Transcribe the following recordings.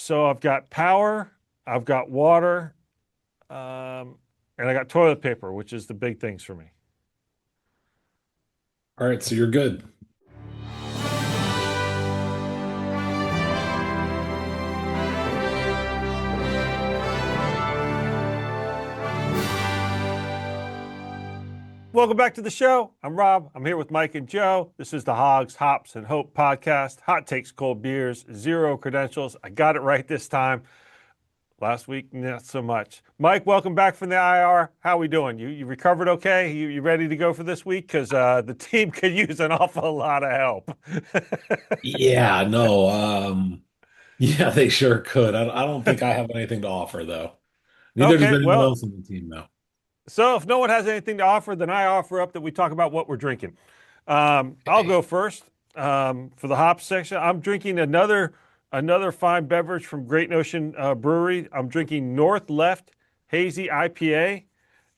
So I've got power, I've got water, and I got toilet paper, which is the big things for me. All right, so you're good. Welcome back to the show. I'm Rob. I'm here with Mike and Joe. This is the Hogs, Hops, and Hope podcast. Hot takes, cold beers, zero credentials. I got it right this time. Last week, not so much. Mike, welcome back from the IR. How we doing? You recovered okay? You ready to go for this week? Because the team could use an awful lot of help. Yeah, no, yeah, they sure could. I don't think I have anything to offer though. Neither does Okay, anyone well, else on the team though. so if no one has anything to offer, then I offer up that we talk about what we're drinking. I'll Okay. go first for the hops section. I'm drinking another fine beverage from Great Ocean Brewery. I'm drinking North Left Hazy IPA,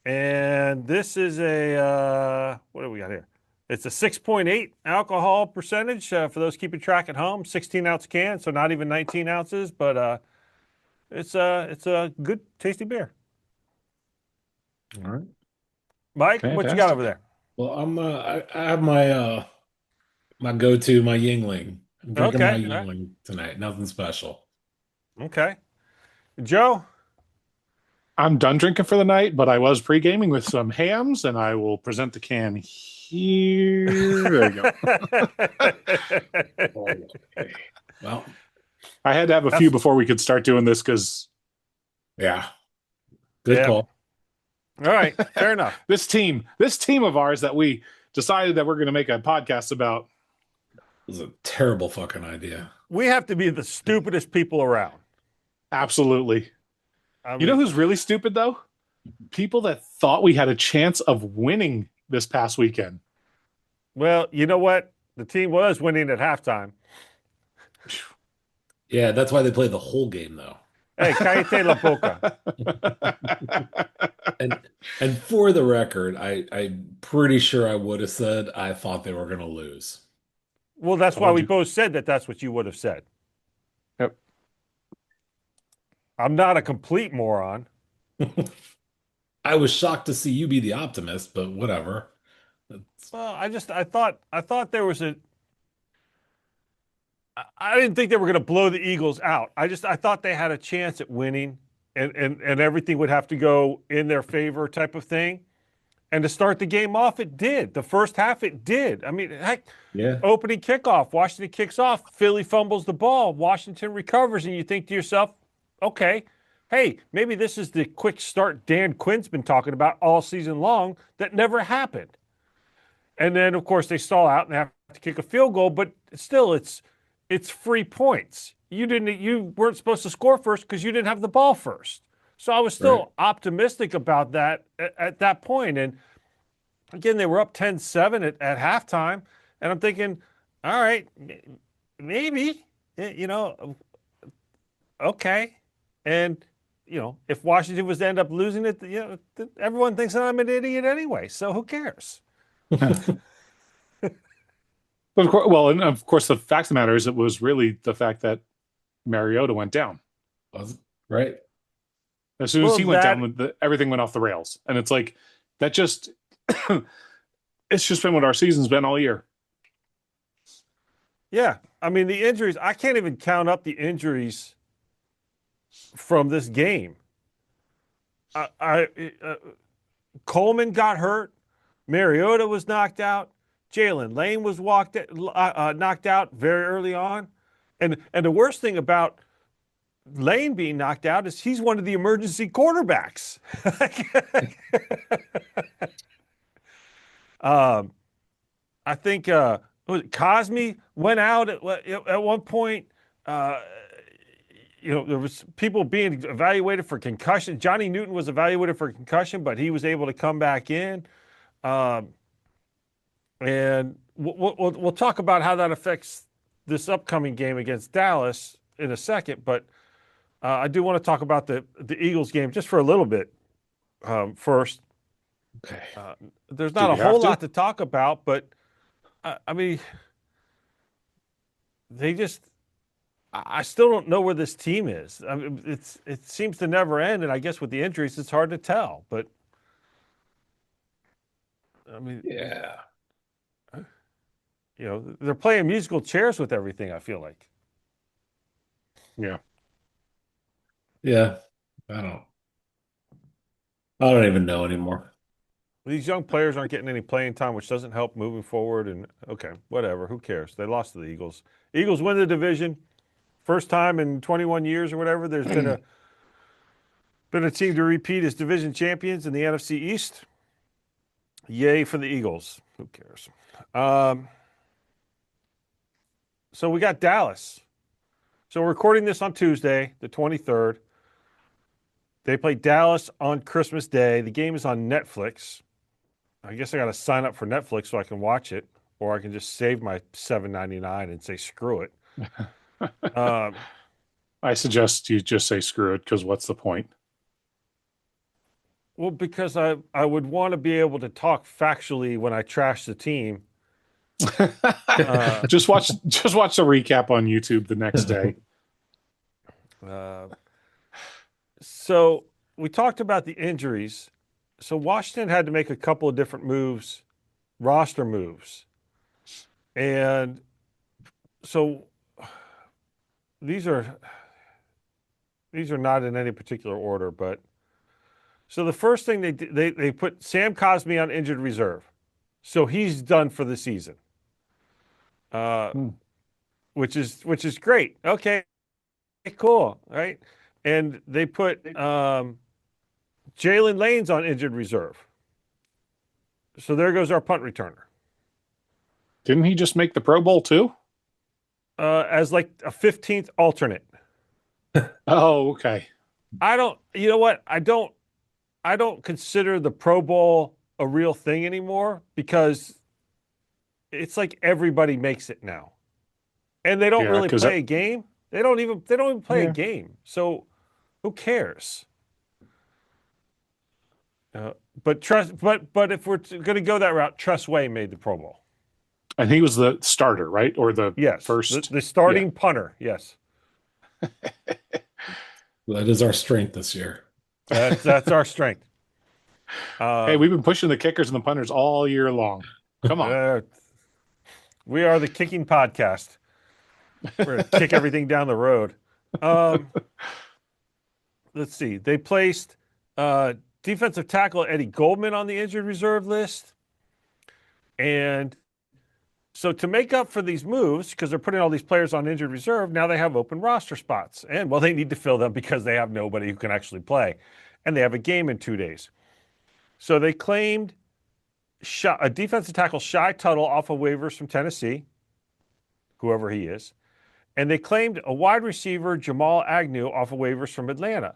and this is a what do we got here? It's a 6.8 alcohol percentage for those keeping track at home. 16-ounce can, so not even 19 ounces, but it's a good tasty beer. All right. Mike, what you got over Fantastic. there? Well, I have my go-to, my Yingling. I'm drinking my Okay, all right, Yingling tonight. Nothing special. okay. Joe. I'm done drinking for the night, but I was pre-gaming with some hams, and I will present the can here. There you go. Okay. Well, I had to have a few That's before we could start doing this because yeah, good yeah. call. All right, fair enough. this team of ours that we decided that we're going to make a podcast about. It was a terrible fucking idea. We have to be the stupidest people around. Absolutely. I You know mean, who's really stupid though? People that thought we had a chance of winning this past weekend. well, you know what? The team was winning at halftime. Yeah, that's why they played the whole game though. Hey, cállate la boca. And and for the record, I'm pretty sure I would have said I thought they were going to lose. Well, that's why Told we you. both said that that's what you would have said. Yep. I'm not a complete moron. I was shocked to see you be the optimist, but whatever. That's, Well, I thought there was I didn't think they were going to blow the Eagles out. I thought they had a chance at winning and everything would have to go in their favor type of thing. And to start the game off, it did. The first half, it did. I mean, heck, yeah. opening kickoff, Washington kicks off, Philly fumbles the ball, Washington recovers, and you think to yourself, okay, hey, maybe this is the quick start Dan Quinn's been talking about all season long that never happened. And then, of course, they stall out and they have to kick a field goal, but still, it's free points. You weren't supposed to score first because you didn't have the ball first. So I was Right. still optimistic about that at that point. And again, they were up 10-7 at halftime. And I'm thinking, all right, maybe, okay. And, if Washington was to end up losing it, everyone thinks that I'm an idiot anyway. So who cares? Of course, well, and of course, the fact of the matter is, it was really the fact that Mariota went down. Was right. As soon as Well, he went that, down, everything went off the rails, and it's like that. Just it's just been what our season's been all year. yeah. I mean, the injuries, I can't even count up the injuries from this game. I Coleman got hurt. Mariota was knocked out. Jalen Lane was knocked out very early on. And the worst thing about Lane being knocked out is he's one of the emergency quarterbacks. um, I think Cosme went out at one point. Uh, there was people being evaluated for concussion. Johnny Newton was evaluated for concussion, but he was able to come back in. Um, and we'll talk about how that affects this upcoming game against Dallas in a second. But I do want to talk about the Eagles game just for a little bit first. Okay. There's Do not a we have whole to? lot to talk about, but I mean, they just I still don't know where this team is. I mean, it seems to never end, and I guess with the injuries, it's hard to tell. But I mean, Yeah. they're playing musical chairs with everything. I feel like Yeah. Yeah. I don't I don't even know anymore. these young players aren't getting any playing time, which doesn't help moving forward. And okay, whatever. Who cares? They lost to the Eagles. Eagles win the division. First time in 21 years or whatever. There's been a team to repeat as division champions in the NFC East. Yay for the Eagles. Who cares? Um, so we got Dallas. So we're recording this on Tuesday, the 23rd. They play Dallas on Christmas Day. The game is on Netflix. I guess I got to sign up for Netflix so I can watch it, or I can just save my $7.99 and say screw it. Um, I suggest you just say screw it, because what's the point? well, because I would want to be able to talk factually when I trash the team. Just watch the recap on YouTube the next day. Uh, so we talked about the injuries. So Washington had to make a couple of different moves, roster moves. And so these are not in any particular order, but so the first thing they put Sam Cosmi on injured reserve. So he's done for the season. Hmm. Which is great. Okay, cool, right? And they put Jalen Lanes on injured reserve. So there goes our punt returner. Didn't he just make the Pro Bowl too? As like a 15th alternate. Oh, okay. You know what? I don't consider the Pro Bowl a real thing anymore because it's like everybody makes it now. And they don't Yeah, really because play a game. They don't even play a yeah, game. So who cares? But if we're going to go that route, Tressway made the Pro Bowl. I think he was the starter, right? Or the Yes, first. the Yeah. starting punter. Yes, That is our strength this year. that's our strength. Hey, we've been pushing the kickers and the punters all year long. Come on. Uh, we are the kicking podcast. We're going to kick everything down the road. Um, let's see. They placed defensive tackle Eddie Goldman on the injured reserve list. And so to make up for these moves, because they're putting all these players on injured reserve, now they have open roster spots. And well, they need to fill them because they have nobody who can actually play. And they have a game in 2 days. So they claimed a defensive tackle, Shy Tuttle, off of waivers from Tennessee, whoever he is. And they claimed a wide receiver, Jamal Agnew, off of waivers from Atlanta.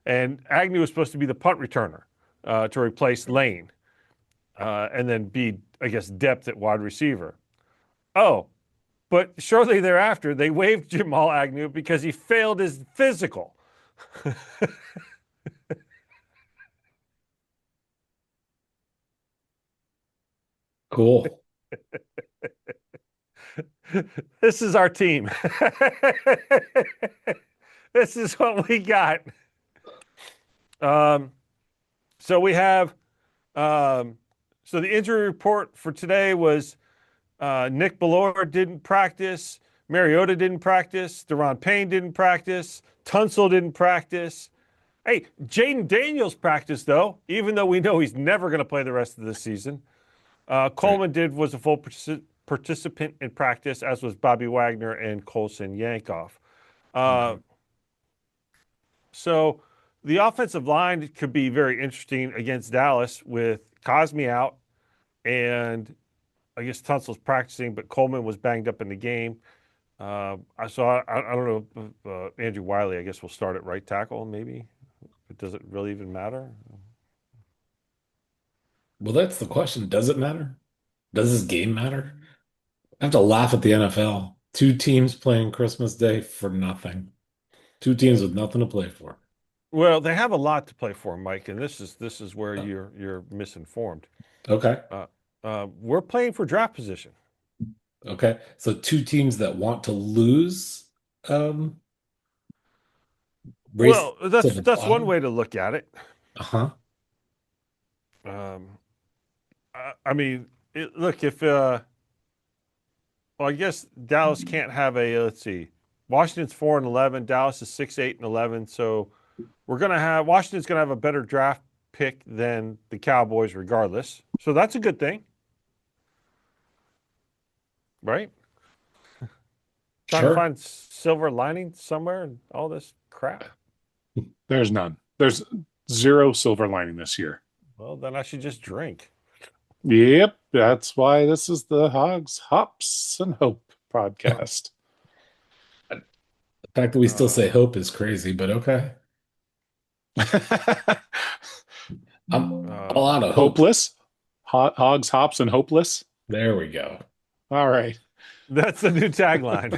And Agnew was supposed to be the punt returner to replace Lane and then be, I guess, depth at wide receiver. Oh, but shortly thereafter, they waived Jamal Agnew because he failed his physical. Cool. This is our team. This is what we got. So we have, so the injury report for today was Nick Bellore didn't practice, Mariota didn't practice, Deron Payne didn't practice, Tunsil didn't practice. Hey, Jaden Daniels practiced though, even though we know he's never going to play the rest of the season. Coleman was a full participant in practice, as was Bobby Wagner and Colson Yankoff. So the offensive line could be very interesting against Dallas with Cosmi out, and I guess Tunsil's practicing, but Coleman was banged up in the game. I saw. I don't know. Andrew Wiley, I guess, will start at right tackle. Maybe. But does it really even matter? Well, that's the question. Does it matter? Does this game matter? I have to laugh at the NFL. Two teams playing Christmas Day for nothing. Two teams with nothing to play for. Well, they have a lot to play for, Mike, and this is where Oh, you're misinformed. okay. We're playing for draft position. Okay. So two teams that want to lose um, race Well, to that's the that's one bottom. way to look at it. Uh-huh. Um, I mean, look, if well, I guess Dallas can't have a let's see, Washington's 4-11, Dallas is 6-8-11, so Washington's gonna have a better draft pick than the Cowboys, regardless. So that's a good thing, right? Trying to Sure. find silver lining somewhere and all this crap. There's none. There's zero silver lining this year. Well, then I should just drink. Yep, that's why this is the Hogs, Hops, and Hope podcast. The fact that we still Uh, say hope is crazy, but okay. I'm all um, out of hope. Hopeless, Hogs, Hops, and Hopeless. There we go. All right. that's the new tagline.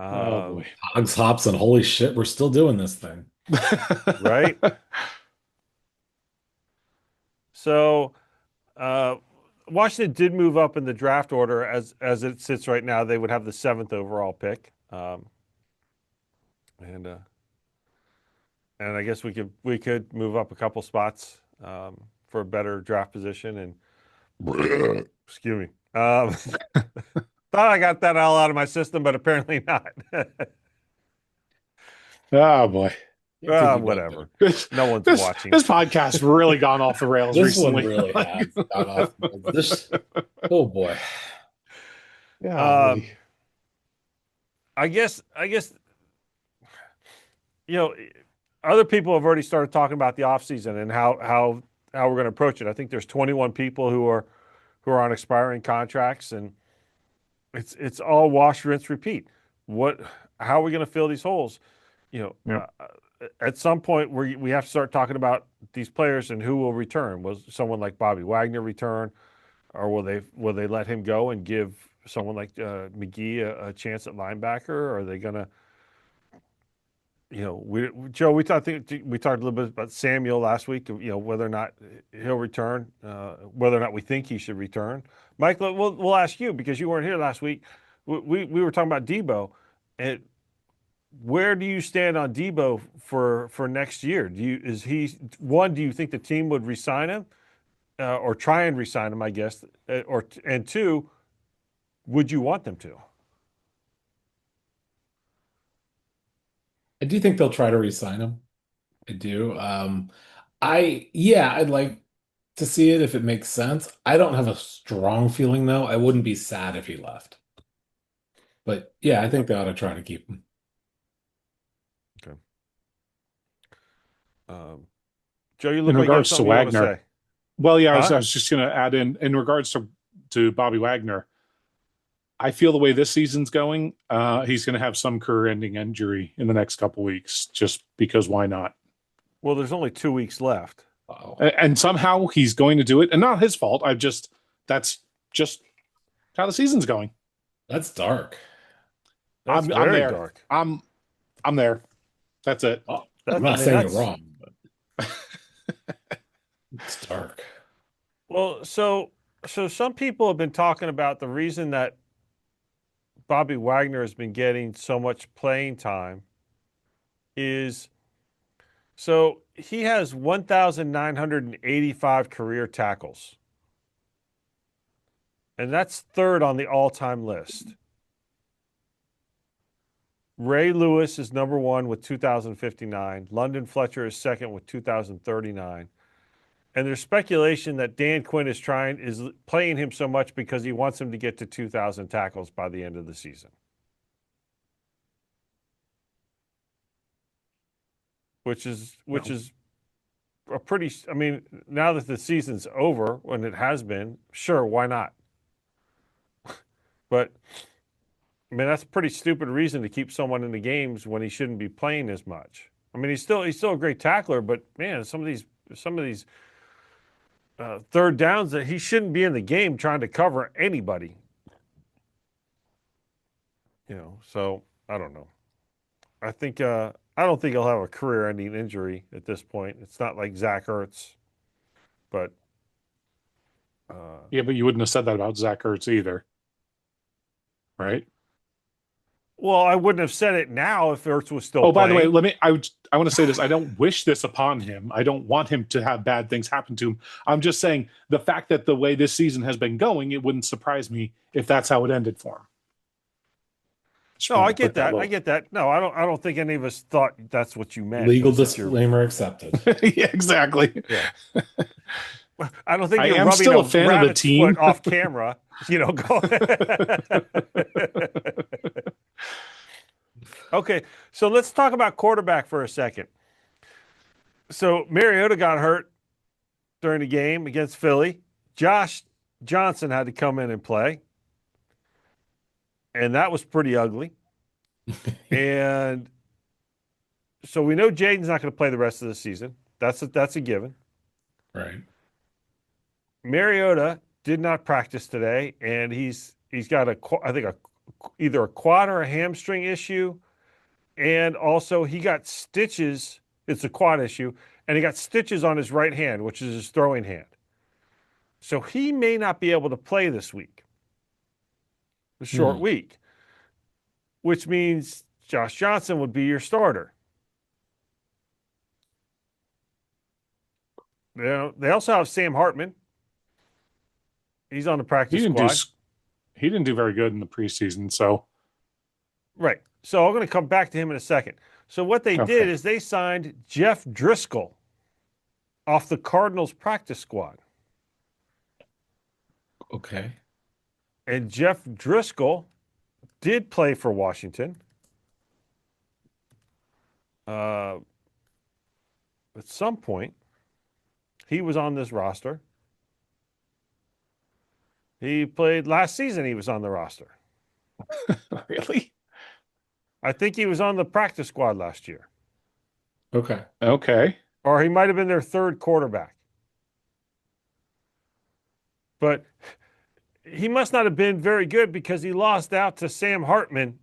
Oh boy. Hogs, hops, and holy shit, we're still doing this thing. right? So uh, Washington did move up in the draft order as it sits right now. They would have the seventh overall pick, and I guess we could move up a couple spots for a better draft position. And excuse me, thought I got that all out of my system, but apparently not. Oh boy. I think you got Whatever. there. No one's This watching. this podcast really gone off the rails This one recently. really has got off. This, oh boy. Golly. I guess you know, other people have already started talking about the offseason and how we're going to approach it. I think there's 21 people who are on expiring contracts, and it's all wash, rinse, repeat. How are we going to fill these holes? You know, Yep. at some point we have to start talking about these players and who will return. Will someone like Bobby Wagner return, or will they let him go and give someone like McGee a chance at linebacker? Or are they going to, Joe, we talked a little bit about Samuel last week. Whether or not he'll return, whether or not we think he should return. Mike, we'll ask you because you weren't here last week. We were talking about Debo, and where do you stand on Debo for next year? Do you think the team would resign him, or try and resign him? I guess, and two, would you want them to? I do think they'll try to re-sign him. I do. I'd like to see it if it makes sense. I don't have a strong feeling though. I wouldn't be sad if he left. But yeah, I think they ought to try to keep him. Okay. Um, Joe, you look In like you have regards to something you want to Wagner, say. well, yeah, Huh? I was just going to add in regards to Bobby Wagner. I feel the way this season's going, he's going to have some career-ending injury in the next couple weeks, just because why not? Well, there's only 2 weeks left. Wow. And somehow he's going to do it, and not his fault. That's just how the season's going. That's dark. That's I'm very there. dark. I'm there. That's it. Oh, I'm That, I not mean, saying you're that's wrong, but it's dark. well. So some people have been talking about the reason that Bobby Wagner has been getting so much playing time is so he has 1,985 career tackles, and that's third on the all-time list. Ray Lewis is number one with 2,059. London Fletcher is second with 2,039. And there's speculation that Dan Quinn is playing him so much because he wants him to get to 2,000 tackles by the end of the season. Which is a pretty. I mean, now that the season's over, when it has been, sure, why not? But I mean, that's a pretty stupid reason to keep someone in the games when he shouldn't be playing as much. I mean, he's still a great tackler, but man, some of these third downs that he shouldn't be in the game trying to cover anybody. So I don't know. I don't think he'll have a career-ending injury at this point. It's not like Zach Ertz, but Yeah, but you wouldn't have said that about Zach Ertz either. right? Well, I wouldn't have said it now if Ertz was still Oh, by the way, playing. let me. I want to say this. I don't wish this upon him. I don't want him to have bad things happen to him. I'm just saying the fact that the way this season has been going, it wouldn't surprise me if that's how it ended for him. Just No, wanted I to put get that that. I little. get that. No, I don't. I don't think any of us thought that's what you meant. Legal It's that you're. disclaimer accepted. Yeah, exactly. Yeah. I don't think I you're am rubbing still a a fan of the rabbit's foot team. off camera. Go. Okay, so let's talk about quarterback for a second. So Mariota got hurt during the game against Philly. Josh Johnson had to come in and play, and that was pretty ugly. And so we know Jaden's not going to play the rest of the season. That's a given. Right. Mariota did not practice today, and he's got either a quad or a hamstring issue, and also he got stitches. It's a quad issue, and he got stitches on his right hand, which is his throwing hand. So he may not be able to play this week. A short week, which means Josh Johnson would be your starter. They also have Sam Hartman. He's on the practice squad. He didn't do very good in the preseason, so Right. So I'm going to come back to him in a second. So what they did Okay. is they signed Jeff Driscoll off the Cardinals practice squad. Okay. And Jeff Driscoll did play for Washington. At some point, he was on this roster. He played last season, he was on the roster. Really? I think he was on the practice squad last year. Okay. Okay. Or he might have been their third quarterback. But he must not have been very good because he lost out to Sam Hartman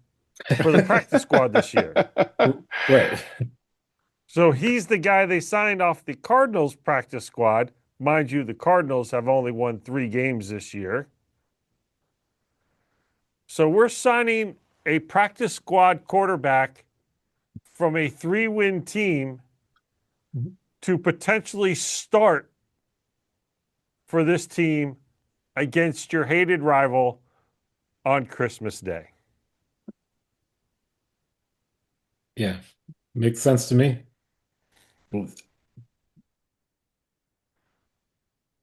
for the practice squad this year. Right. So he's the guy they signed off the Cardinals practice squad. Mind you, the Cardinals have only won 3 games this year. So we're signing a practice squad quarterback from a 3-win team to potentially start for this team against your hated rival on Christmas Day. Yeah. Makes sense to me.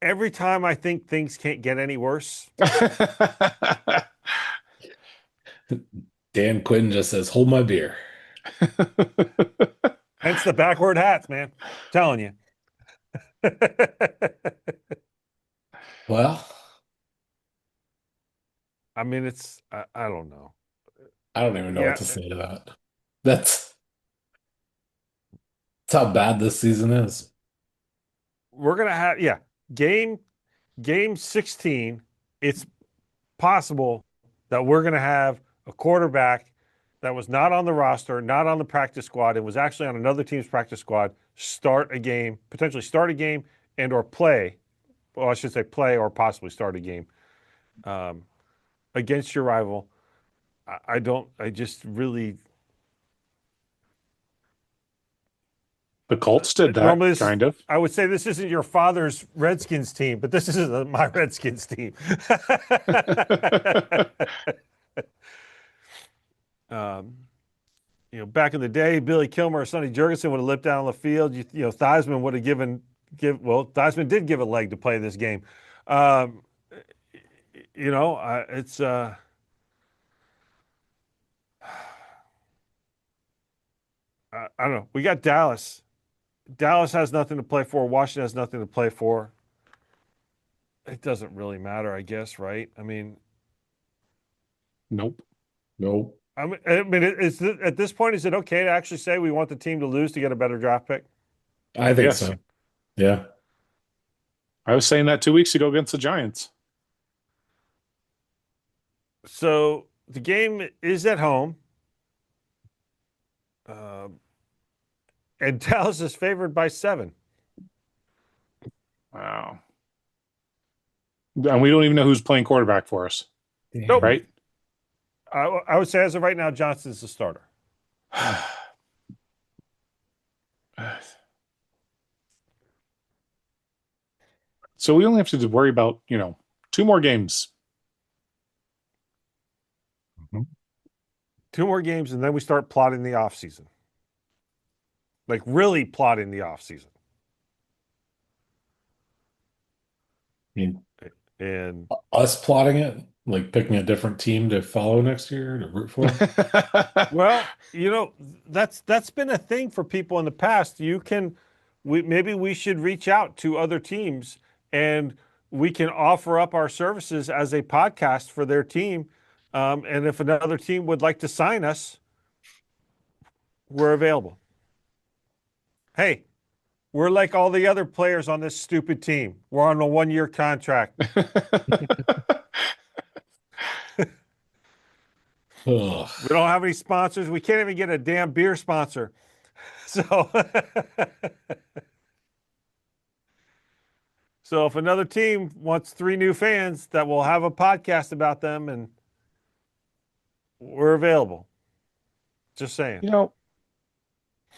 Every time I think things can't get any worse, Dan Quinn just says, hold my beer. hence the backward hats, man. I'm telling you. Well, I mean, I don't know. I don't even know Yeah. what to say to that. That's how bad this season is. We're going to have, game 16. It's possible that we're going to have a quarterback that was not on the roster, not on the practice squad, and was actually on another team's practice squad, potentially start a game and or play. Well, I should say play or possibly start a game against your rival. I just really. The Colts did that, Normally, kind of. I would say this isn't your father's Redskins team, but this is my Redskins team. Back in the day, Billy Kilmer or Sonny Jurgensen would have limped down on the field. Theismann would have Theismann did give a leg to play this game. It's I don't know. We got Dallas. Dallas has nothing to play for. Washington has nothing to play for. It doesn't really matter, I guess, right? I mean, Nope. I mean, at this point, is it okay to actually say we want the team to lose to get a better draft pick? I think Yes. so. Yeah. I was saying that 2 weeks ago against the Giants. So the game is at home. And Dallas is favored by 7. Wow. And we don't even know who's playing quarterback for us, Nope. right? I would say as of right now, Johnson's the starter. So we only have to worry about, 2 more games. Mhm. 2 more games, and then we start plotting the offseason. Like really plotting the offseason. I mean, And us plotting it, like picking a different team to follow next year to root for. well, that's been a thing for people in the past. Maybe we should reach out to other teams and we can offer up our services as a podcast for their team. And if another team would like to sign us, we're available. Hey, we're like all the other players on this stupid team. We're on a 1-year contract. Ugh. We don't have any sponsors. We can't even get a damn beer sponsor. So, so if another team wants 3 new fans that will have a podcast about them, and we're available. Just saying. You know,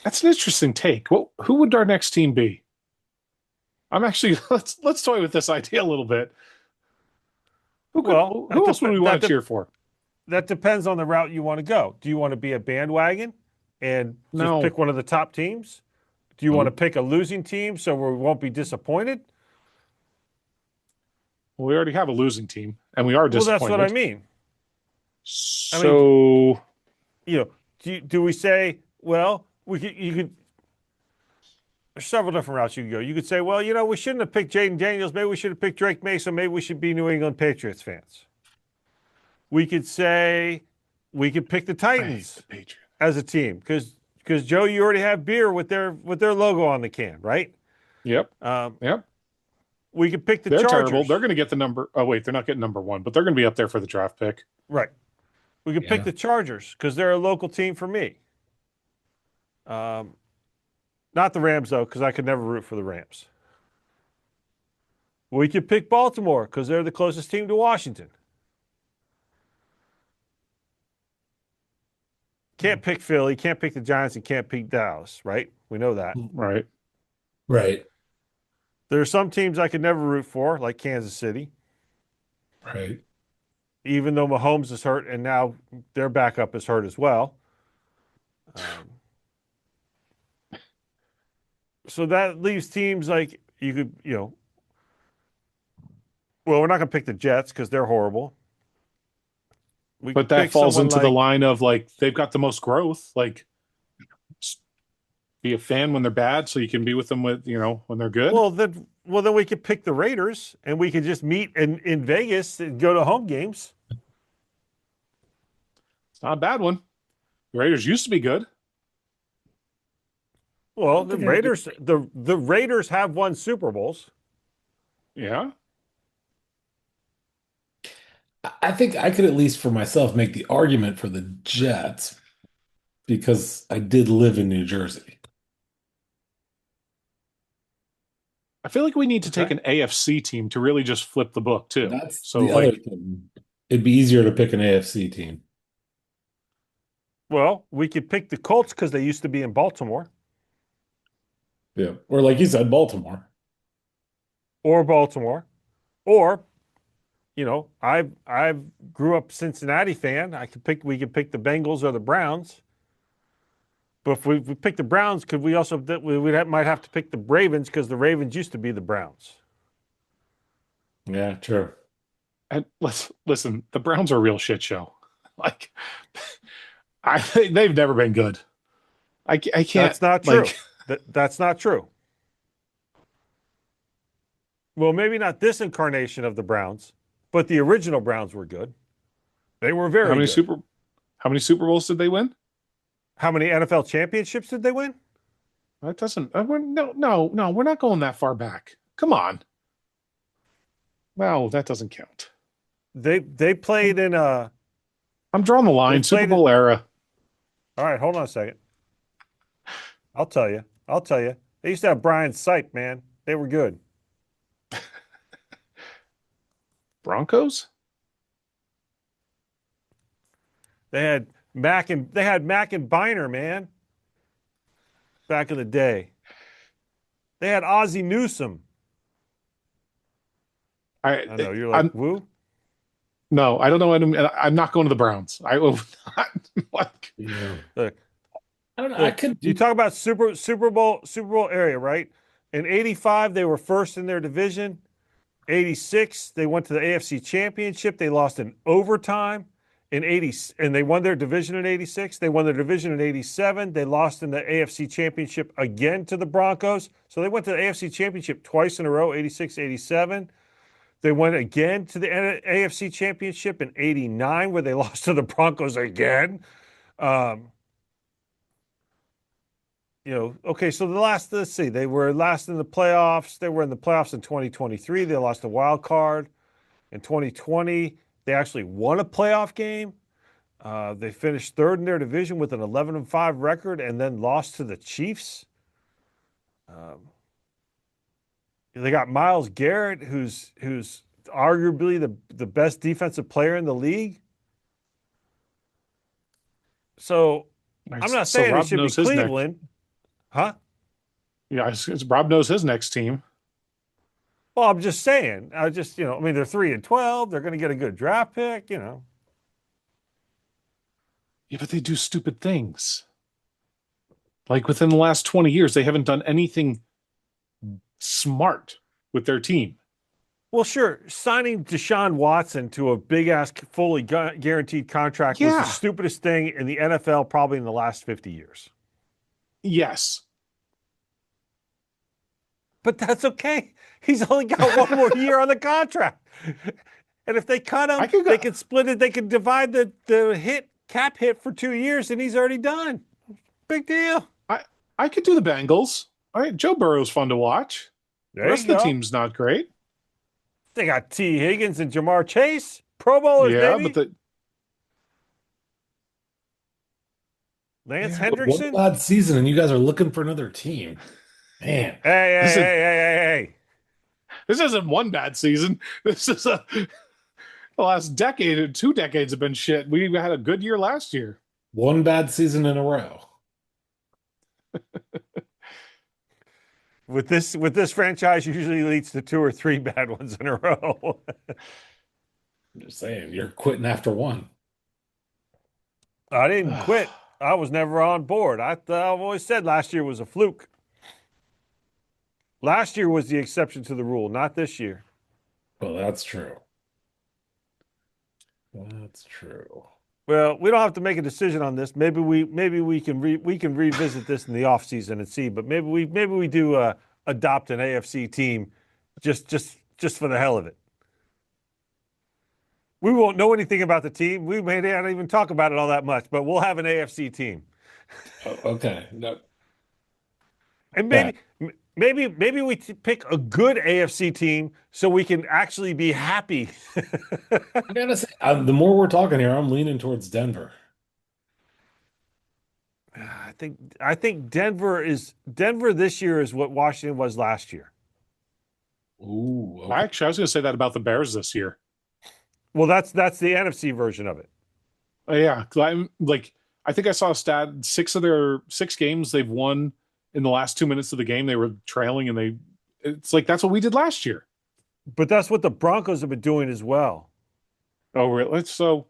that's an interesting take. Well, who would our next team be? I'm actually let's toy with this idea a little bit. Well, Who else would we want to cheer for? that depends on the route you want to go. Do you want to be a bandwagon and just No. pick one of the top teams? Do you want to pick a losing team so we won't be disappointed? Well, we already have a losing team, and we are Well, disappointed. that's what I mean. So, Do we say, well, you could, there's several different routes you could go. You could say, well, we shouldn't have picked Jaden Daniels. Maybe we should have picked Drake Mason. Maybe we should be New England Patriots fans. We could say we could pick the Titans as a team because Joe, you already have beer with their logo on the can, right? Yep. Yep. We could pick the They're Chargers. terrible. They're going to get the number. Oh, wait, they're not getting number 1, but they're going to be up there for the draft pick. Right. We could pick the Chargers because they're a local team for me. Not the Rams, though, because I could never root for the Rams. We could pick Baltimore because they're the closest team to Washington. Can't pick Philly, can't pick the Giants, and can't pick Dallas, right? We know that. Right. Right. There are some teams I could never root for, like Kansas City, Right. even though Mahomes is hurt and now their backup is hurt as well. So that leaves teams like you could, well, we're not going to pick the Jets because they're horrible. But that falls into the line of like they've got the most growth. Like, be a fan when they're bad, so you can be with them when they're good. Well, then we could pick the Raiders, and we could just meet in Vegas and go to home games. It's not a bad one. The Raiders used to be good. Well, the Raiders have won Super Bowls. Yeah. I think I could at least for myself make the argument for the Jets because I did live in New Jersey. I feel like we need to take an AFC team to really just flip the book too. That's so the other thing. It'd be easier to pick an AFC team. Well, we could pick the Colts because they used to be in Baltimore. Yeah. Or like you said, Baltimore. Or I've grew up Cincinnati fan. We could pick the Bengals or the Browns. But if we pick the Browns, could we also might have to pick the Ravens because the Ravens used to be the Browns. Yeah, true. And listen, the Browns are a real shit show. Like, I think they've never been good. I can't. That's not true. That's not true. Well, maybe not this incarnation of the Browns, but the original Browns were good. They were very good. How many Super Bowls did they win? How many NFL championships did they win? That doesn't. No. We're not going that far back. Come on. No, that doesn't count. They played in a. I'm drawing the line. Super Bowl era. All right, hold on a second. I'll tell you. They used to have Brian Sipe, man. They were good. Broncos? Mack and Biner, man, back in the day. They had Ozzie Newsome. I know you're like, I'm woo. no, I don't know. I'm not going to the Browns. I will not like. Yeah. Look, I don't know. I look. could. You talk about Super Bowl area, right? In '85, they were first in their division. '86, they went to the AFC Championship. They lost in overtime in '80, and they won their division in '86. They won their division in '87. They lost in the AFC Championship again to the Broncos. So they went to the AFC Championship twice in a row, '86, '87. They went again to the AFC Championship in '89, where they lost to the Broncos again. Um, okay, so let's see, they were last in the playoffs. They were in the playoffs in 2023. They lost a wild card. In 2020, they actually won a playoff game. They finished third in their division with an 11-5 record and then lost to the Chiefs. They got Myles Garrett, who's arguably the best defensive player in the league. So I'm not So saying it Rob should be knows his next. Cleveland, huh? Yeah, Rob knows his next team. Well, I'm just saying. I mean, they're 3-12. They're going to get a good draft pick. Yeah, but they do stupid things. Like within the last 20 years, they haven't done anything smart with their team. Well, sure. Signing Deshaun Watson to a big ass, fully guaranteed contract was the Yeah. stupidest thing in the NFL probably in the last 50 years. Yes. But that's okay. He's only got one more year on the contract. And if they cut him, they can split it. They can divide the cap hit for 2 years, and he's already done. Big deal. I could do the Bengals. All right, Joe Burrow's fun to watch. The There rest you of the go. team's not great. They got T. Higgins and Jamar Chase, Pro Bowlers, Yeah, baby. but Lance One Hendrickson. bad season, and you guys are looking for another team. Man, Hey. this isn't one bad season. This is the last decade and 2 decades have been shit. We had a good year last year. one bad season in a row. With this franchise usually leads to 2 or 3 bad ones in a row. I'm just saying, you're quitting after one. I didn't quit. I was never on board. I've always said last year was a fluke. Last year was the exception to the rule, not this year. Well, that's true. That's true. Well, we don't have to make a decision on this. Maybe we can revisit this in the offseason and see. But maybe we do adopt an AFC team, just for the hell of it. We won't know anything about the team. We may not even talk about it all that much. But we'll have an AFC team. Okay. No. And maybe we pick a good AFC team so we can actually be happy. I gotta say, the more we're talking here, I'm leaning towards Denver. I think Denver this year is what Washington was last year. Ooh, okay. Actually, I was going to say that about the Bears this year. Well, that's the NFC version of it. Yeah, 'cause I think I saw a stat: 6 of their 6 games they've won in the last 2 minutes of the game. They were trailing, and it's like that's what we did last year. But that's what the Broncos have been doing as well. Oh, really? So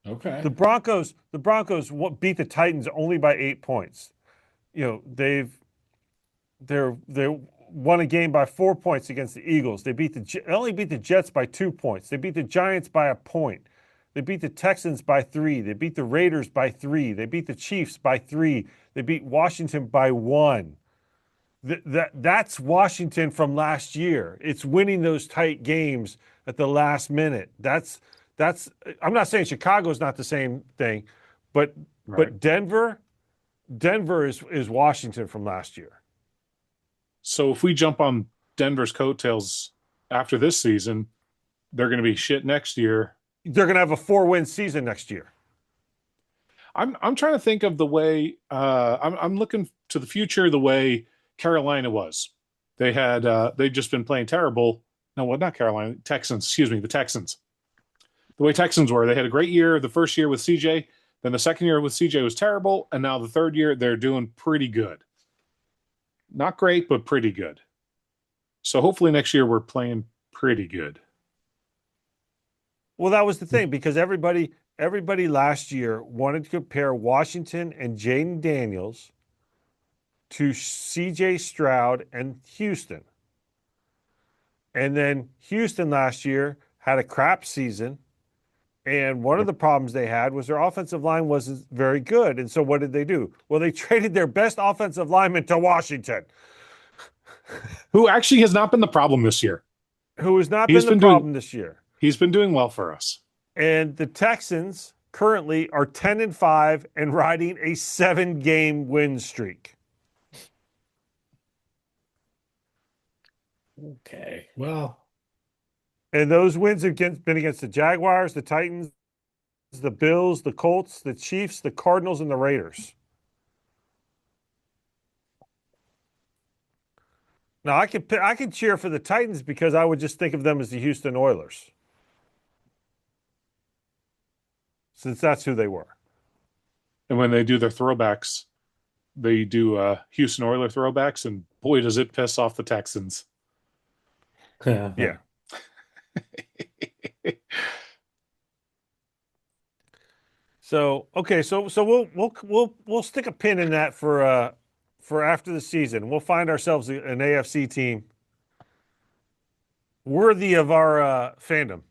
Okay. The Broncos beat the Titans only by 8 points. They won a game by 4 points against the Eagles. They only beat the Jets by 2 points. They beat the Giants by a point. They beat the Texans by 3. They beat the Raiders by 3. They beat the Chiefs by 3. They beat Washington by 1. That's Washington from last year. It's winning those tight games at the last minute. That's. I'm not saying Chicago's not the same thing, but Denver is Washington from last year. So if we jump on Denver's coattails after this season, they're going to be shit next year. They're going to have a 4-win season next year. I'm trying to think of the way I'm looking to the future the way Carolina was. They've just been playing terrible. No, what? Not Carolina. Texans. Excuse me. The Texans. The way Texans were. They had a great year the first year with CJ. Then the second year with CJ was terrible, and now the third year they're doing pretty good. Not great, but pretty good. So hopefully next year we're playing pretty good. Well, that was the thing because everybody last year wanted to compare Washington and Jaden Daniels to CJ Stroud and Houston. And then Houston last year had a crap season. And one of the problems they had was their offensive line wasn't very good. And so what did they do? Well, they traded their best offensive lineman to Washington, Who actually has not been the problem this year. who has not He's been the been doing- problem this year. He's been doing well for us. And the Texans currently are 10-5 and riding a 7-game win streak. Okay. Well, And those wins have been against the Jaguars, the Titans, the Bills, the Colts, the Chiefs, the Cardinals, and the Raiders. Now I can cheer for the Titans because I would just think of them as the Houston Oilers, since that's who they were. And when they do their throwbacks, they do Houston Oiler throwbacks, and boy, does it piss off the Texans. Yeah. So okay, so we'll stick a pin in that for after the season. We'll find ourselves an AFC team worthy of our fandom.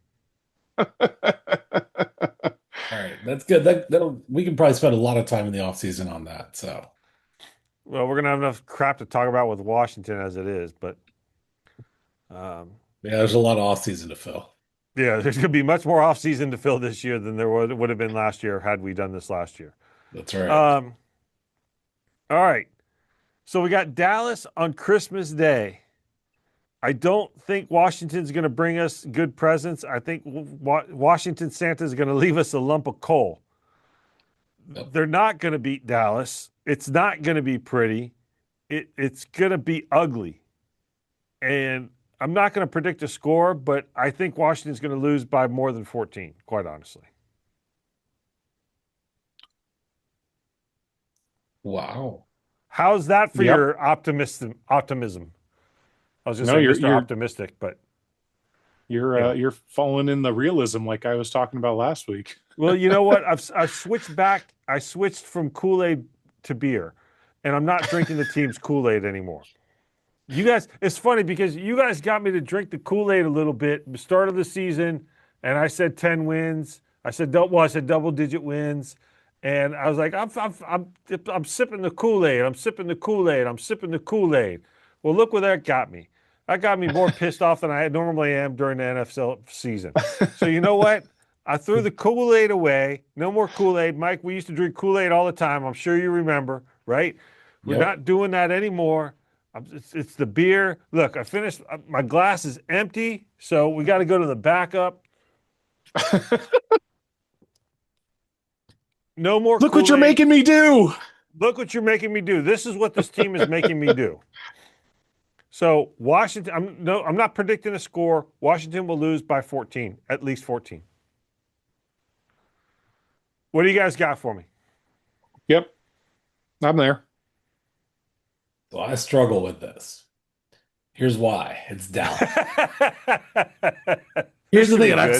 All right, that's good. We can probably spend a lot of time in the offseason on that. So, Well, we're gonna have enough crap to talk about with Washington as it is, but yeah, there's a lot of offseason to fill. yeah, there's gonna be much more offseason to fill this year than there would have been last year had we done this last year. That's right. All right. So we got Dallas on Christmas Day. I don't think Washington's going to bring us good presents. I think Washington Santa is going to leave us a lump of coal. Yep. They're not going to beat Dallas. It's not going to be pretty. It's going to be ugly. And I'm not going to predict a score, but I think Washington's going to lose by more than 14, quite honestly. Wow. How's that for Yep. your optimism? I was just No, saying you're- Mr. you're- Optimistic, but You're falling in the realism like I was talking about last week. well, you know what? I've switched back. I switched from Kool-Aid to beer, and I'm not drinking the team's Kool-Aid anymore. You guys, it's funny because you guys got me to drink the Kool-Aid a little bit. The start of the season, and I said 10 wins. I said double-digit wins, and I was like, I'm sipping the Kool-Aid. I'm sipping the Kool-Aid. I'm sipping the Kool-Aid. Well, look where that got me. That got me more pissed off than I normally am during the NFL season. So you know what? I threw the Kool-Aid away. No more Kool-Aid. Mike, we used to drink Kool-Aid all the time. I'm sure you remember, right? We're Yep. not doing that anymore. It's the beer. Look, I finished. My glass is empty, so we got to go to the backup. No more Look what you're Kool-Aid. making me do. Look what you're making me do. This is what this team is making me do. So Washington, I'm not predicting a score. Washington will lose by 14, at least 14. What do you guys got for me? Yep. I'm there. So I struggle with this. Here's why. It's Dallas. Here's the thing, and I've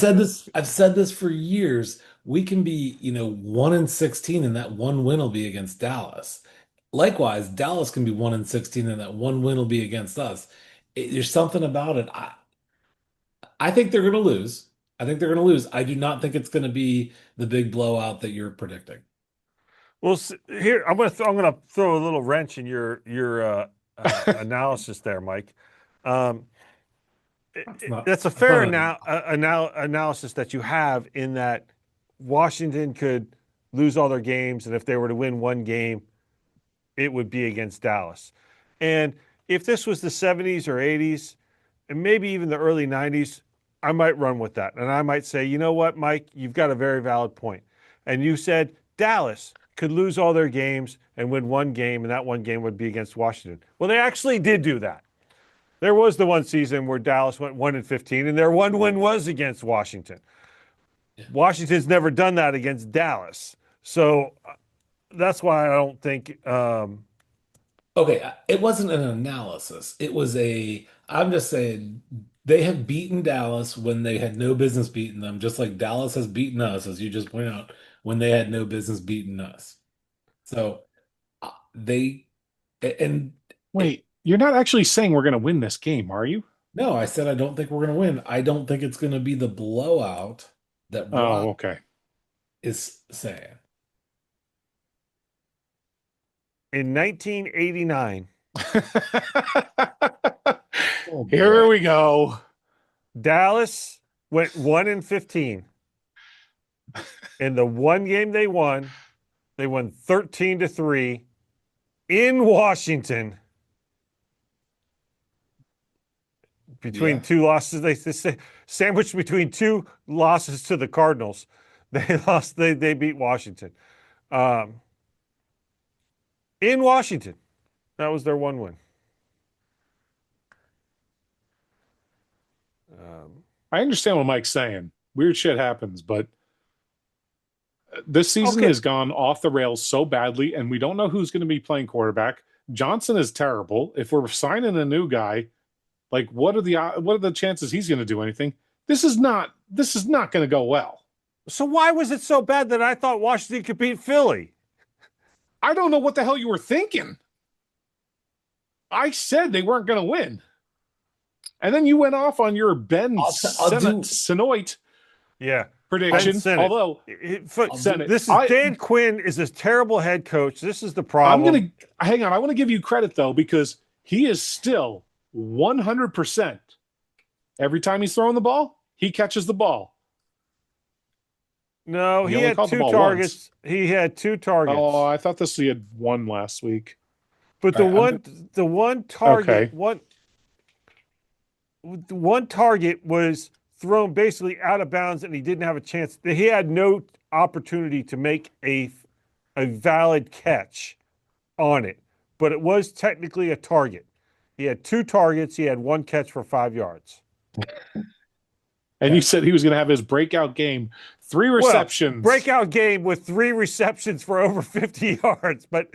said this for years. We can be, 1-16, and that one win will be against Dallas. Likewise, Dallas can be 1-16, and that one win will be against us. There's something about it. I think they're going to lose. I do not think it's going to be the big blowout that you're predicting. Well, here I'm going to throw a little wrench in your analysis there, Mike. That's a fair analysis that you have in that Washington could lose all their games, and if they were to win one game, it would be against Dallas. And if this was the 70s or 80s, and maybe even the early 90s, I might run with that. And I might say, you know what, Mike, you've got a very valid point. And you said Dallas could lose all their games and win one game, and that one game would be against Washington. Well, they actually did do that. There was the one season where Dallas went 1-15, and their one win was against Washington. Washington's never done that against Dallas. So that's why I don't think. Okay, it wasn't an analysis. I'm just saying they have beaten Dallas when they had no business beating them, just like Dallas has beaten us, as you just pointed out, when they had no business beating us. So they, and it, Wait, you're not actually saying we're going to win this game, are you? no, I said I don't think we're going to win. I don't think it's going to be the blowout that Rob Oh, okay. is saying. In 1989, Oh Here boy. we go. Dallas went 1-15. In the one game they won 13-3 in Washington between Yeah. two losses. They say sandwiched between two losses to the Cardinals. They lost. They beat Washington um, in Washington. That was their one win. Um, I understand what Mike's saying. Weird shit happens, but this season okay, has gone off the rails so badly, and we don't know who's going to be playing quarterback. Johnson is terrible. If we're signing a new guy, like what are the chances he's going to do anything? This is not going to go well. so why was it so bad that I thought Washington could beat Philly? I don't know what the hell you were thinking. I said they weren't going to win. And then you went off on your Ben I'll do Senoit Yeah, Ben prediction. Sinnott. Although I'll Senate, This is I Dan Quinn is a terrible head coach. This is the I'm problem. gonna hang on. I want to give you credit though because he is still 100%. Every time he's throwing the ball, he catches the ball. No, He he only had caught the two ball once. targets. He had two Oh, targets. I thought he had one last week. But all right, the one target, Okay. one target was thrown basically out of bounds, and he didn't have a chance. He had no opportunity to make a valid catch on it, but it was technically a target. He had two targets. He had one catch for 5 yards. And you said he was going to have his breakout game, 3 Well, receptions. breakout game with 3 receptions for over 50 yards, but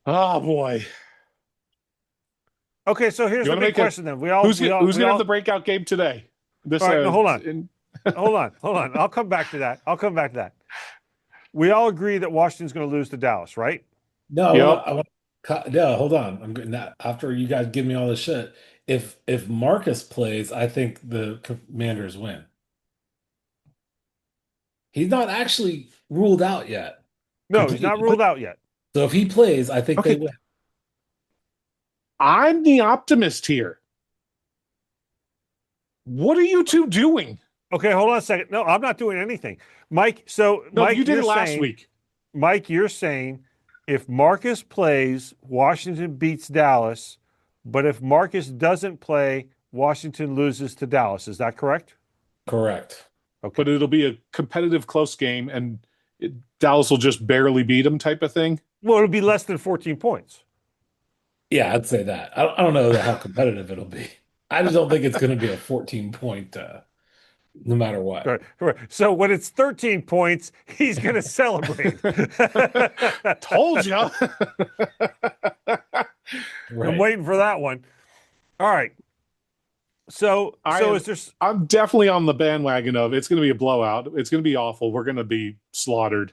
Oh boy. okay. So here's You the want to big make a question. Then who's going to have the breakout game today? All This right. No, hold on, in, hold on. I'll come back to that. I'll come back to that. We all agree that Washington's going to lose to Dallas, right? No, I want Yep. to. No, hold on. I'm getting that after you guys give me all this shit. If Marcus plays, I think the Commanders win. He's not actually ruled out yet, No, he's not completely. ruled out yet. So if he plays, I think they Okay. win. I'm the optimist here. What are you two doing? Okay, hold on a second. No, I'm not doing anything, Mike. So, No, Mike, you did you're it last saying, week. Mike, you're saying if Marcus plays, Washington beats Dallas, but if Marcus doesn't play, Washington loses to Dallas. Is that correct? Correct. Okay. But it'll be a competitive, close game, and Dallas will just barely beat them, type of thing. Well, it'll be less than 14 points. Yeah, I'd say that. I don't know how competitive it'll be. I just don't think it's going to be a 14 point, no matter what. Right, right. So when it's 13 points, he's going to celebrate. Told you. I'm Right. waiting for that one. All right. So is there? I'm definitely on the bandwagon of it's going to be a blowout. It's going to be awful. We're going to be slaughtered.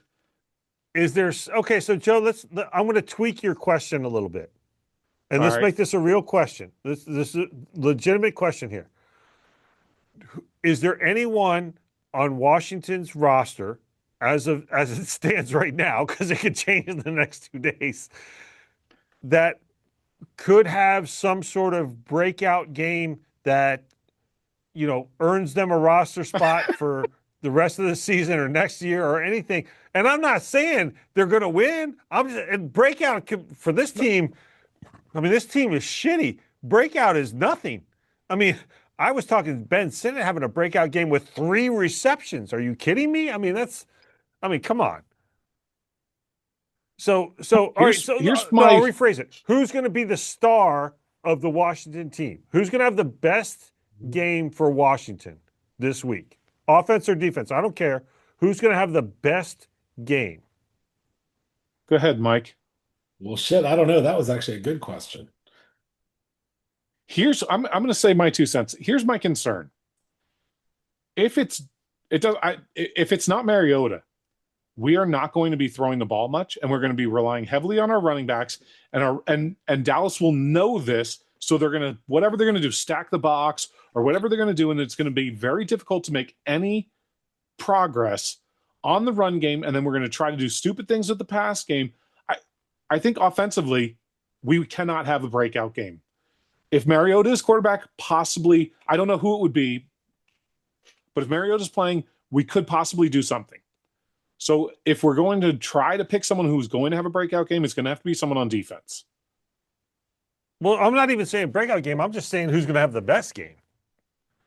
Is there? Okay. So Joe, I'm going to tweak your question a little bit, and All let's right. make this a real question. This is a legitimate question here. Is there anyone on Washington's roster as it stands right now, because it could change in the next 2 days, that could have some sort of breakout game that earns them a roster spot for the rest of the season or next year or anything? And I'm not saying they're going to win. I'm just and breakout for this team. I mean, this team is shitty. Breakout is nothing. I mean, I was talking Ben Sinnott having a breakout game with 3 receptions. Are you kidding me? I mean, come on. So, all right. So, Here's no, I'll my rephrase it. Who's going to be the star of the Washington team? Who's going to have the best game for Washington? this week? Offense or defense? I don't care. Who's going to have the best game? Go ahead, Mike. Well, shit, I don't know. That was actually a good question. I'm going to say my 2 cents. Here's my concern. If it's not Mariota, we are not going to be throwing the ball much, and we're going to be relying heavily on our running backs, and Dallas will know this, so they're going to, whatever they're going to do, stack the box or whatever they're going to do, and it's going to be very difficult to make any progress on the run game, and then we're going to try to do stupid things with the pass game. I think offensively, we cannot have a breakout game. If Mariota is quarterback, possibly, I don't know who it would be, but if Mariota's playing, we could possibly do something. So if we're going to try to pick someone who's going to have a breakout game, it's going to have to be someone on defense. Well, I'm not even saying breakout game. I'm just saying who's going to have the best game.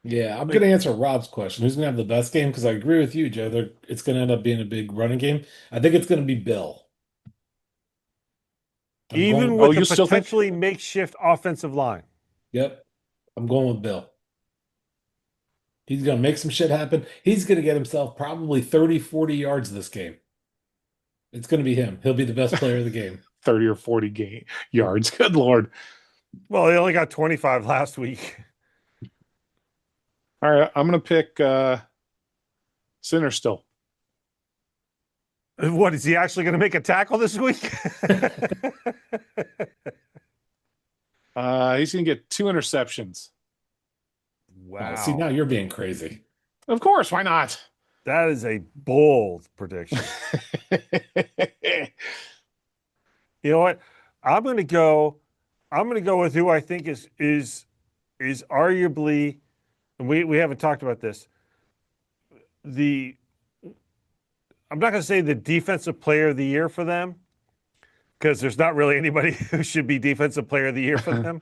Yeah, I'm going to answer Rob's question. Who's going to have the best game? Because I agree with you, Joe. It's going to end up being a big running game. I think it's going to be Bill. Even with the potentially makeshift offensive line. Yep. I'm going with Bill. He's going to make some shit happen. He's going to get himself probably 30, 40 yards this game. It's going to be him. He'll be the best player of the game. 30 or 40 yards. Good Lord. Well, he only got 25 last week. All right. I'm going to pick Sinner still. What, is he actually going to make a tackle this week? He's going to get 2 interceptions. Wow. See, now you're being crazy. Of course. Why not? That is a bold prediction. You know what? I'm going to go with who I think is arguably, and we haven't talked about this. I'm not going to say the defensive player of the year for them, because there's not really anybody who should be defensive player of the year for them.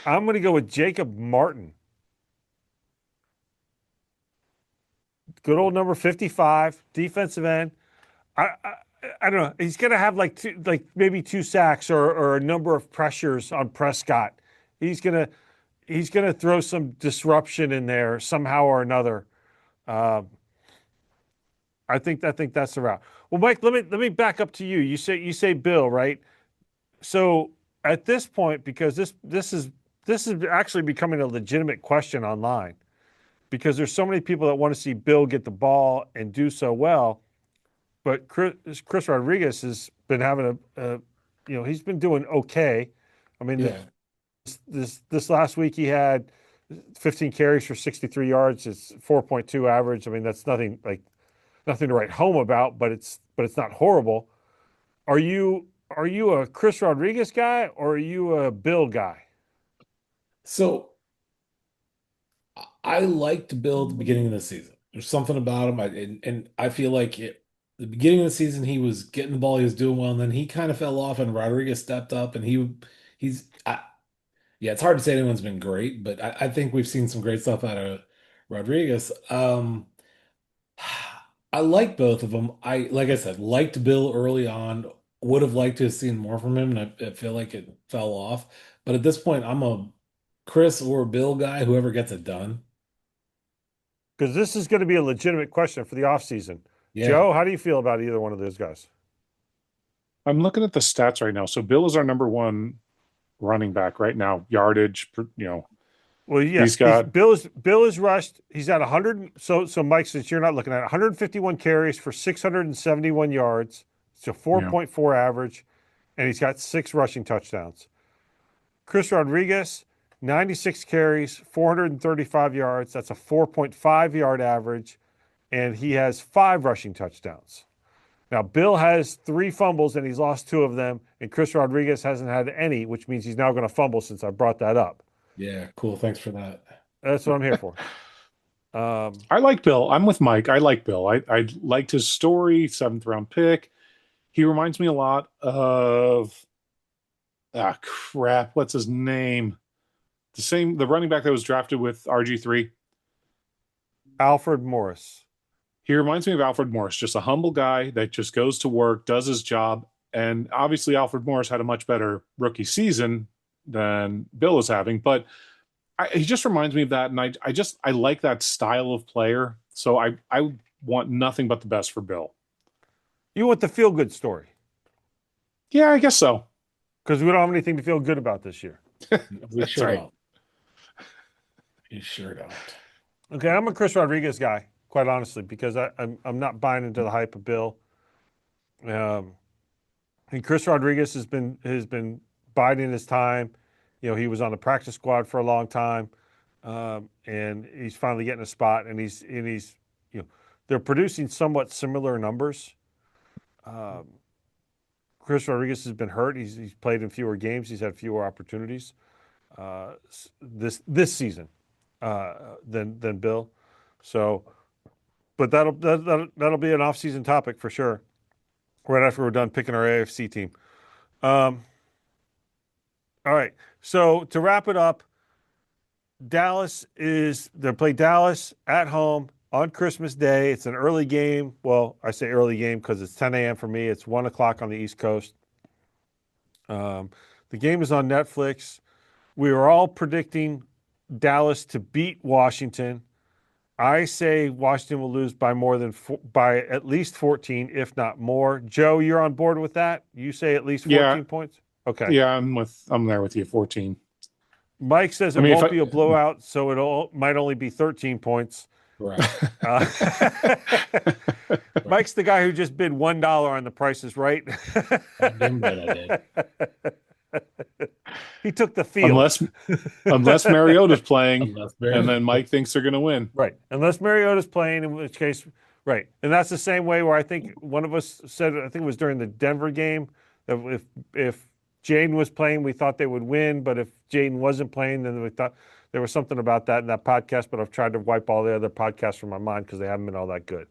I'm going to go with Jacob Martin. Good old number 55, defensive end. I don't know. He's going to have maybe 2 sacks or a number of pressures on Prescott. He's going to throw some disruption in there somehow or another. I think that's the route. Well, Mike, let me back up to you. You say Bill, right? So at this point, because this is actually becoming a legitimate question online, because there's so many people that want to see Bill get the ball and do so well, but Chris Rodriguez has been having he's been doing okay. I mean, Yeah. this last week he had 15 carries for 63 yards. It's 4.2 average. I mean, that's nothing to write home about, but it's not horrible. Are you a Chris Rodriguez guy or are you a Bill guy? So I liked Bill at the beginning of the season. There's something about him, and I feel like the beginning of the season he was getting the ball, he was doing well, and then he kind of fell off, and Rodriguez stepped up, and yeah, it's hard to say anyone's been great, but I think we've seen some great stuff out of Rodriguez. I like both of them. Like I said, liked Bill early on. Would have liked to have seen more from him, and I feel like it fell off. But at this point, I'm a Chris or Bill guy, whoever gets it done. Because this is going to be a legitimate question for the offseason. Yeah. Joe, how do you feel about either one of those guys? I'm looking at the stats right now. So Bill is our number 1 running back right now. Yardage, Well, yeah, Bill is rushed. He's at 100. So Mike, since you're not looking at it, 151 carries for 671 yards. It's a 4.4 average, and he's got 6 rushing touchdowns. Chris Rodriguez, 96 carries, 435 yards. That's a 4.5 yard average, and he has 5 rushing touchdowns. Now, Bill has 3 fumbles, and he's lost 2 of them, and Chris Rodriguez hasn't had any, which means he's now going to fumble since I brought that up. Yeah, cool. Thanks for that. That's what I'm here for. I like Bill. I'm with Mike. I like Bill. I liked his story, 7th round pick. He reminds me a lot of what's his name? The running back that was drafted with RG3. Alfred Morris. He reminds me of Alfred Morris, just a humble guy that just goes to work, does his job. And obviously Alfred Morris had a much better rookie season than Bill is having, but he just reminds me of that, and I like that style of player. So I want nothing but the best for Bill. You want the feel good story Yeah, I guess so. because we don't have anything to feel good about this year. We sure right. don't. We sure don't. Okay, I'm a Chris Rodriguez guy, quite honestly, because I'm not buying into the hype of Bill. And Chris Rodriguez has been biding his time. You know, he was on the practice squad for a long time, and he's finally getting a spot. And he's you know, they're producing somewhat similar numbers. Chris Rodriguez has been hurt. He's played in fewer games. He's had fewer opportunities this season than Bill. So, but that'll be an offseason topic for sure. Right after we're done picking our AFC team. All right. So to wrap it up, they play Dallas at home on Christmas Day. It's an early game. Well, I say early game because it's 10 a.m. for me. It's 1 o'clock on the East Coast. The game is on Netflix. We were all predicting Dallas to beat Washington. I say Washington will lose by by at least 14, if not more. Joe, you're on board with that? You say at least 14 points? Okay. Yeah, I'm there with you. 14. Mike says it won't be a blowout, so might only be 13 points. Right. Mike's the guy who just bid $1 on the Price is Right. Damn right I did. He took the field. Unless Mariota's playing, Unless and then Mike thinks they're going to win. Right. Unless Mariota's playing, in which case, right. And that's the same way where I think one of us said, I think it was during the Denver game, that if Jaden was playing, we thought they would win. But if Jaden wasn't playing, then we thought there was something about that in that podcast. But I've tried to wipe all the other podcasts from my mind because they haven't been all that good.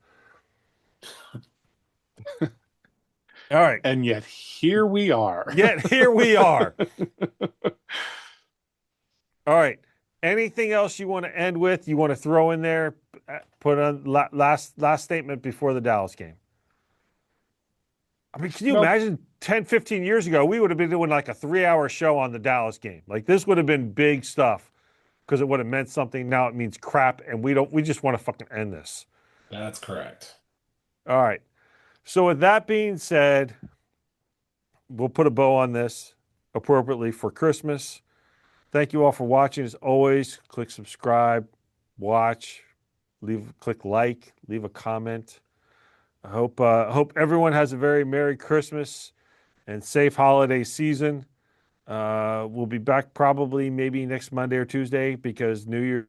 All right. And yet here we are. All right. Anything else you want to end with? You want to throw in there? Put on last statement before the Dallas game. I mean, can you imagine 10, 15 years ago, we would have been doing like a 3-hour show on the Dallas game. Like this would have been big stuff because it would have meant something. Now it means crap, and we just want to fucking end this. That's correct. All right. So with that being said, we'll put a bow on this appropriately for Christmas. Thank you all for watching. As always, click subscribe, watch, click like, leave a comment. I hope everyone has a very Merry Christmas and safe holiday season. We'll be back probably maybe next Monday or Tuesday because New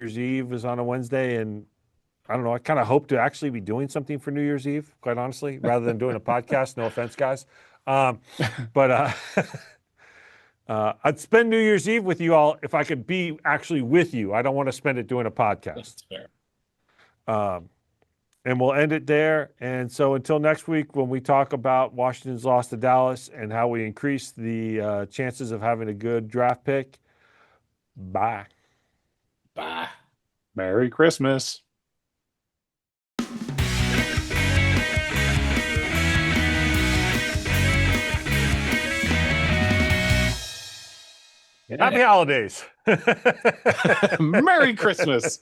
Year's Eve is on a Wednesday, and I don't know. I kind of hope to actually be doing something for New Year's Eve, quite honestly, rather than doing a podcast. No offense, guys. But I'd spend New Year's Eve with you all if I could be actually with you. I don't want to spend it doing a podcast. That's fair. And we'll end it there. And so until next week, when we talk about Washington's loss to Dallas and how we increase the chances of having a good draft pick, bye. Bye. Merry Christmas. Happy holidays. Merry Christmas.